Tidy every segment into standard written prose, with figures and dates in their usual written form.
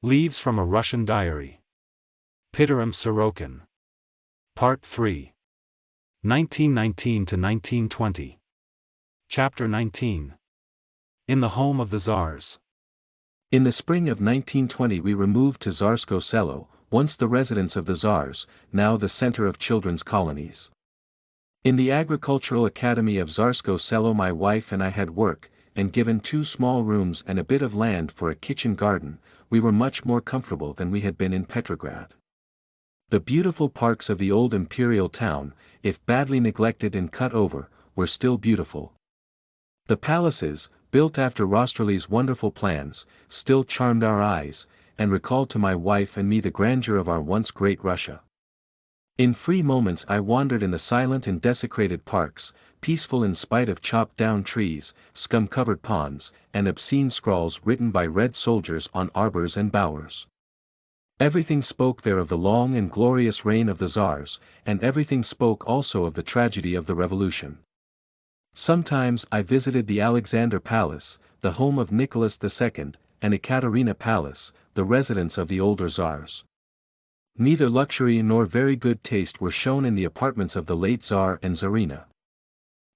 Leaves from a Russian Diary. Pitirim Sorokin. Part 3. 1919 to 1920. Chapter 19. In the Home of the Czars. In the spring of 1920 we removed to Czarsko Selo, once the residence of the Czars, now the center of children's colonies. In the Agricultural Academy of Czarsko Selo my wife and I had work, and given 2 small rooms and a bit of land for a kitchen garden, we were much more comfortable than we had been in Petrograd. The beautiful parks of the old imperial town, if badly neglected and cut over, were still beautiful. The palaces, built after Rostrelli's wonderful plans, still charmed our eyes, and recalled to my wife and me the grandeur of our once great Russia. In free moments I wandered in the silent and desecrated parks, peaceful in spite of chopped-down trees, scum-covered ponds, and obscene scrawls written by red soldiers on arbors and bowers. Everything spoke there of the long and glorious reign of the Czars, and everything spoke also of the tragedy of the Revolution. Sometimes I visited the Alexander Palace, the home of Nicholas II, and Ekaterina Palace, the residence of the older Czars. Neither luxury nor very good taste were shown in the apartments of the late Tsar and Tsarina.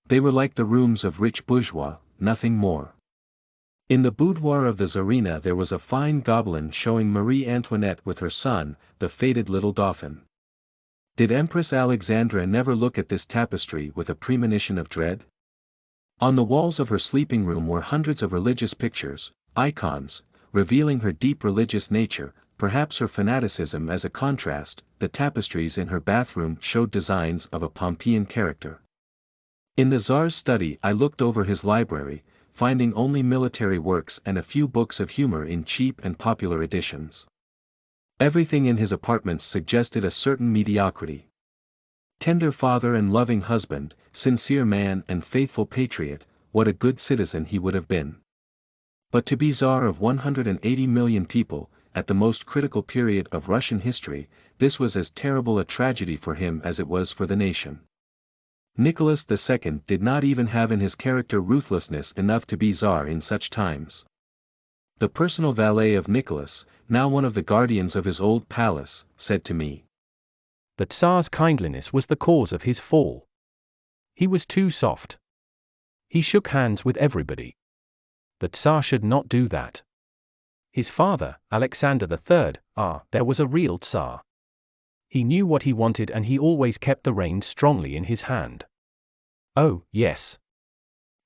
They were like the rooms of rich bourgeois, nothing more. In the boudoir of the Tsarina there was a fine gobelin showing Marie Antoinette with her son, the fated little Dauphin. Did Empress Alexandra never look at this tapestry with a premonition of dread? On the walls of her sleeping room were hundreds of religious pictures, icons, revealing her deep religious nature, perhaps her fanaticism as a contrast. The tapestries in her bathroom showed designs of a Pompeian character. In the Tsar's study I looked over his library, finding only military works and a few books of humor in cheap and popular editions. Everything in his apartments suggested a certain mediocrity. Tender father and loving husband, sincere man and faithful patriot, what a good citizen he would have been. But to be Tsar of 180 million people, at the most critical period of Russian history, this was as terrible a tragedy for him as it was for the nation. Nicholas II did not even have in his character ruthlessness enough to be Tsar in such times. The personal valet of Nicholas, now one of the guardians of his old palace, said to me, "The Tsar's kindliness was the cause of his fall. He was too soft. He shook hands with everybody. The Tsar should not do that. His father, Alexander III, there was a real Tsar. He knew what he wanted and he always kept the reins strongly in his hand." "Oh, yes,"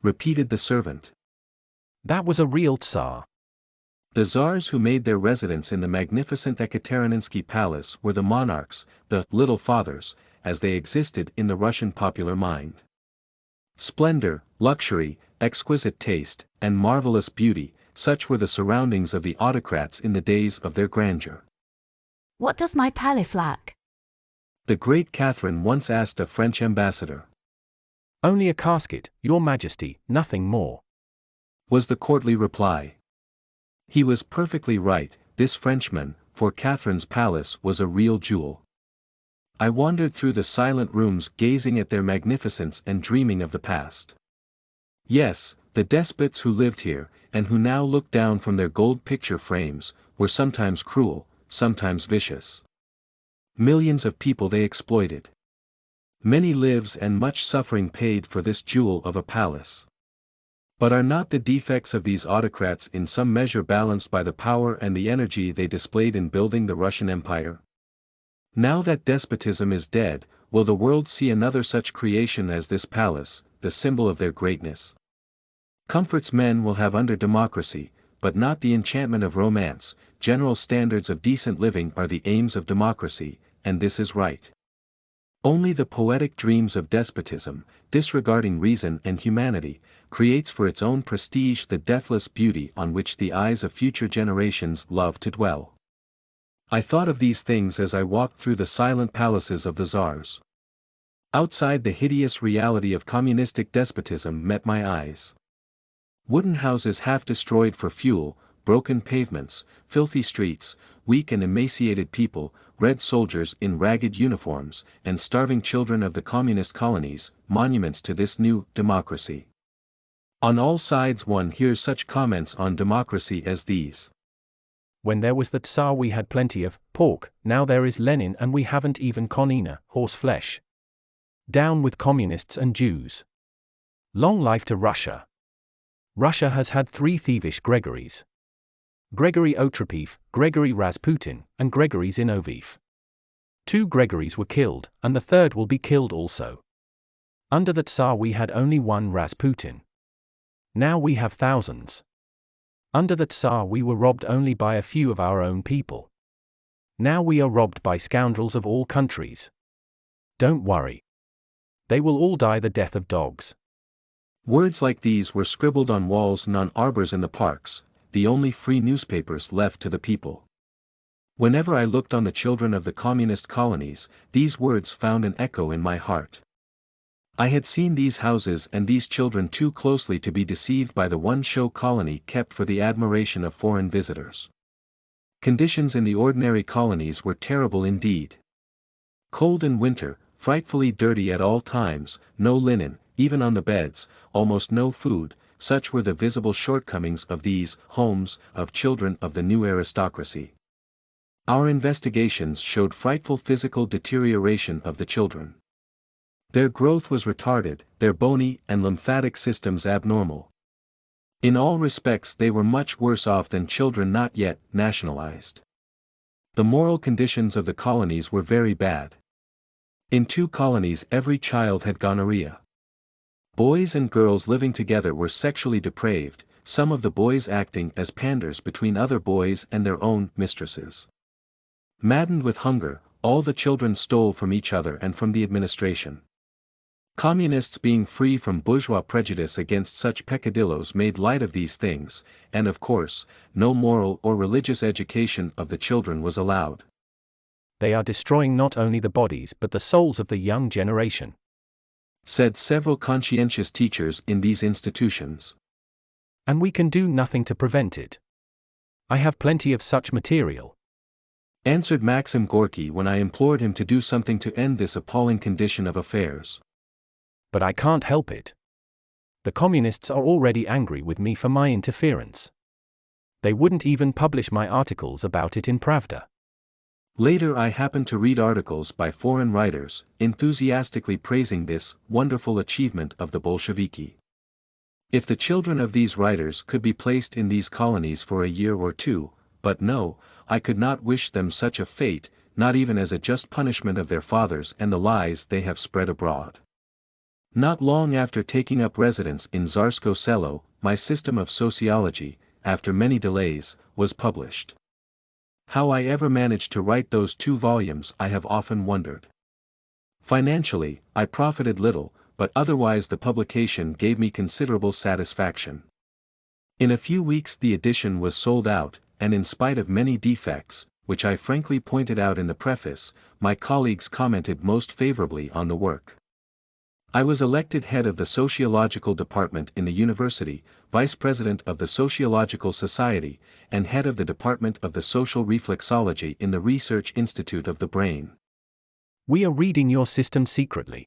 repeated the servant. "that was a real Tsar." The Tsars who made their residence in the magnificent Ekaterininsky Palace were the monarchs, the little fathers, as they existed in the Russian popular mind. Splendor, luxury, exquisite taste, and marvelous beauty, such were the surroundings of the autocrats in the days of their grandeur. "What does my palace lack?" The great Catherine once asked a French ambassador. "Only a casket, Your Majesty, nothing more," was the courtly reply. He was perfectly right, this Frenchman, for Catherine's palace was a real jewel. I wandered through the silent rooms gazing at their magnificence and dreaming of the past. Yes, the despots who lived here, and who now look down from their gold picture frames, were sometimes cruel, sometimes vicious. Millions of people they exploited. Many lives and much suffering paid for this jewel of a palace. But are not the defects of these autocrats in some measure balanced by the power and the energy they displayed in building the Russian Empire? Now that despotism is dead, will the world see another such creation as this palace, the symbol of their greatness? Comforts men will have under democracy, but not the enchantment of romance. General standards of decent living are the aims of democracy, and this is right. Only the poetic dreams of despotism, disregarding reason and humanity, creates for its own prestige the deathless beauty on which the eyes of future generations love to dwell. I thought of these things as I walked through the silent palaces of the Tsars. Outside, the hideous reality of communistic despotism met my eyes. Wooden houses half destroyed for fuel, broken pavements, filthy streets, weak and emaciated people, red soldiers in ragged uniforms, and starving children of the communist colonies, monuments to this new democracy. On all sides one hears such comments on democracy as these. When there was the Tsar we had plenty of pork, now there is Lenin and we haven't even konina, horse flesh. Down with communists and Jews. Long life to Russia. Russia has had 3 thievish Gregorys. Gregory Otrepiev, Gregory Rasputin, and Gregory Zinoviev. 2 Gregorys were killed, and the 3rd will be killed also. Under the Tsar we had only 1 Rasputin. Now we have thousands. Under the Tsar we were robbed only by a few of our own people. Now we are robbed by scoundrels of all countries. Don't worry. They will all die the death of dogs. Words like these were scribbled on walls and on arbors in the parks, the only free newspapers left to the people. Whenever I looked on the children of the communist colonies, these words found an echo in my heart. I had seen these houses and these children too closely to be deceived by the one show colony kept for the admiration of foreign visitors. Conditions in the ordinary colonies were terrible indeed. Cold in winter, frightfully dirty at all times, no linen, even on the beds, almost no food, such were the visible shortcomings of these homes of children of the new aristocracy. Our investigations showed frightful physical deterioration of the children. Their growth was retarded, their bony and lymphatic systems abnormal. In all respects they were much worse off than children not yet nationalized. The moral conditions of the colonies were very bad. In 2 colonies every child had gonorrhea. Boys and girls living together were sexually depraved, some of the boys acting as panders between other boys and their own mistresses. Maddened with hunger, all the children stole from each other and from the administration. Communists being free from bourgeois prejudice against such peccadillos made light of these things, and of course, no moral or religious education of the children was allowed. They are destroying not only the bodies but the souls of the young generation, said several conscientious teachers in these institutions. And we can do nothing to prevent it. I have plenty of such material, answered Maxim Gorky when I implored him to do something to end this appalling condition of affairs. But I can't help it. The communists are already angry with me for my interference. They wouldn't even publish my articles about it in Pravda. Later I happened to read articles by foreign writers, enthusiastically praising this wonderful achievement of the Bolsheviki. If the children of these writers could be placed in these colonies for a year or 2, but no, I could not wish them such a fate, not even as a just punishment of their fathers and the lies they have spread abroad. Not long after taking up residence in Czarsko Selo, my system of sociology, after many delays, was published. How I ever managed to write those 2 volumes I have often wondered. Financially, I profited little, but otherwise the publication gave me considerable satisfaction. In a few weeks the edition was sold out, and in spite of many defects, which I frankly pointed out in the preface, my colleagues commented most favorably on the work. I was elected head of the sociological department in the university, vice president of the Sociological Society, and head of the department of the social reflexology in the Research Institute of the Brain. We are reading your system secretly,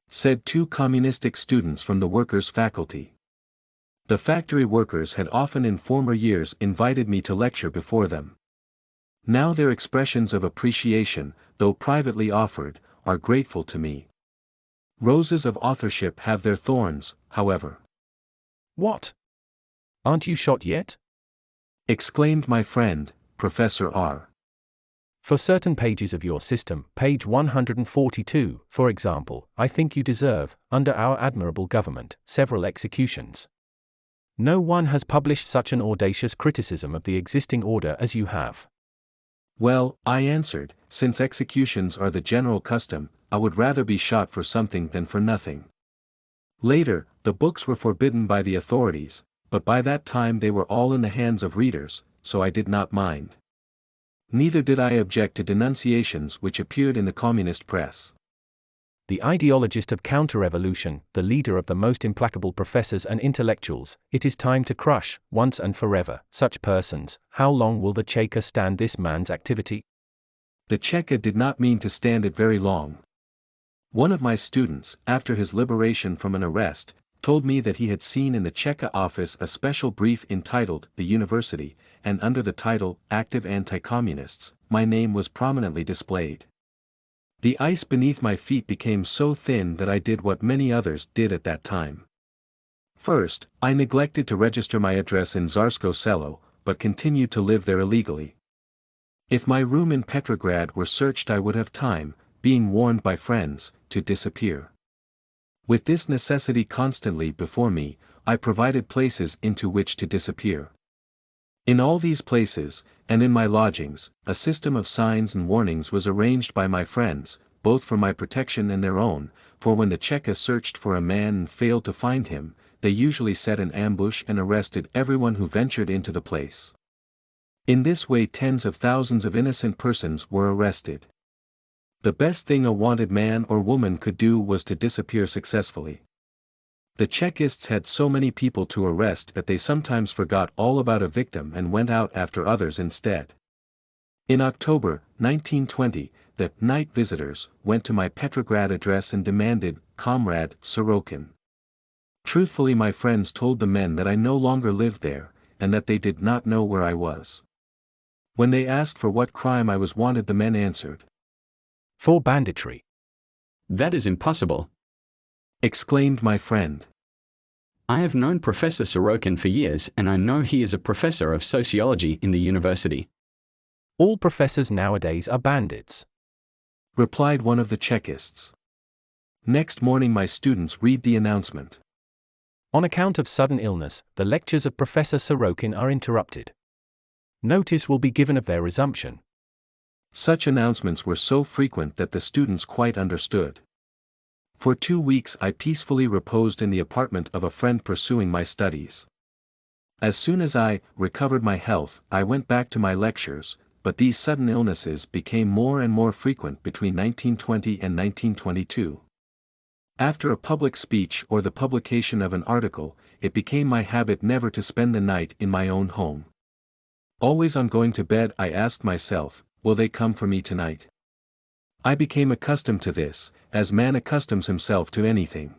said 2 communistic students from the workers' faculty. The factory workers had often in former years invited me to lecture before them. Now their expressions of appreciation, though privately offered, are grateful to me. Roses of authorship have their thorns, however. What? Aren't you shot yet? Exclaimed my friend, Professor R. For certain pages of your system, page 142, for example, I think you deserve, under our admirable government, several executions. No one has published such an audacious criticism of the existing order as you have. Well, I answered, since executions are the general custom, I would rather be shot for something than for nothing. Later, the books were forbidden by the authorities, but by that time they were all in the hands of readers, so I did not mind. Neither did I object to denunciations which appeared in the communist press. The ideologist of counter-revolution, the leader of the most implacable professors and intellectuals, it is time to crush, once and forever, such persons. How long will the Cheka stand this man's activity? The Cheka did not mean to stand it very long. One of my students, after his liberation from an arrest, told me that he had seen in the Cheka office a special brief entitled "The University," and under the title, Active Anti-Communists, my name was prominently displayed. The ice beneath my feet became so thin that I did what many others did at that time. First, I neglected to register my address in Czarsko Selo, but continued to live there illegally. If my room in Petrograd were searched, I would have time, being warned by friends, to disappear. With this necessity constantly before me, I provided places into which to disappear. In all these places, and in my lodgings, a system of signs and warnings was arranged by my friends, both for my protection and their own, for when the Cheka searched for a man and failed to find him, they usually set an ambush and arrested everyone who ventured into the place. In this way tens of thousands of innocent persons were arrested. The best thing a wanted man or woman could do was to disappear successfully. The Chekists had so many people to arrest that they sometimes forgot all about a victim and went out after others instead. In October 1920, the night visitors went to my Petrograd address and demanded, "Comrade Sorokin." Truthfully, my friends told the men that I no longer lived there, and that they did not know where I was. When they asked for what crime I was wanted, the men answered, "For banditry." "That is impossible," exclaimed my friend. "I have known Professor Sorokin for years, and I know he is a professor of sociology in the university." "All professors nowadays are bandits," replied one of the Chekists. Next morning my students read the announcement. "On account of sudden illness, the lectures of Professor Sorokin are interrupted. Notice will be given of their resumption." Such announcements were so frequent that the students quite understood. For 2 weeks I peacefully reposed in the apartment of a friend pursuing my studies. As soon as I recovered my health, I went back to my lectures, but these sudden illnesses became more and more frequent between 1920 and 1922. After a public speech or the publication of an article, it became my habit never to spend the night in my own home. Always on going to bed I asked myself, "Will they come for me tonight?" I became accustomed to this, as man accustoms himself to anything.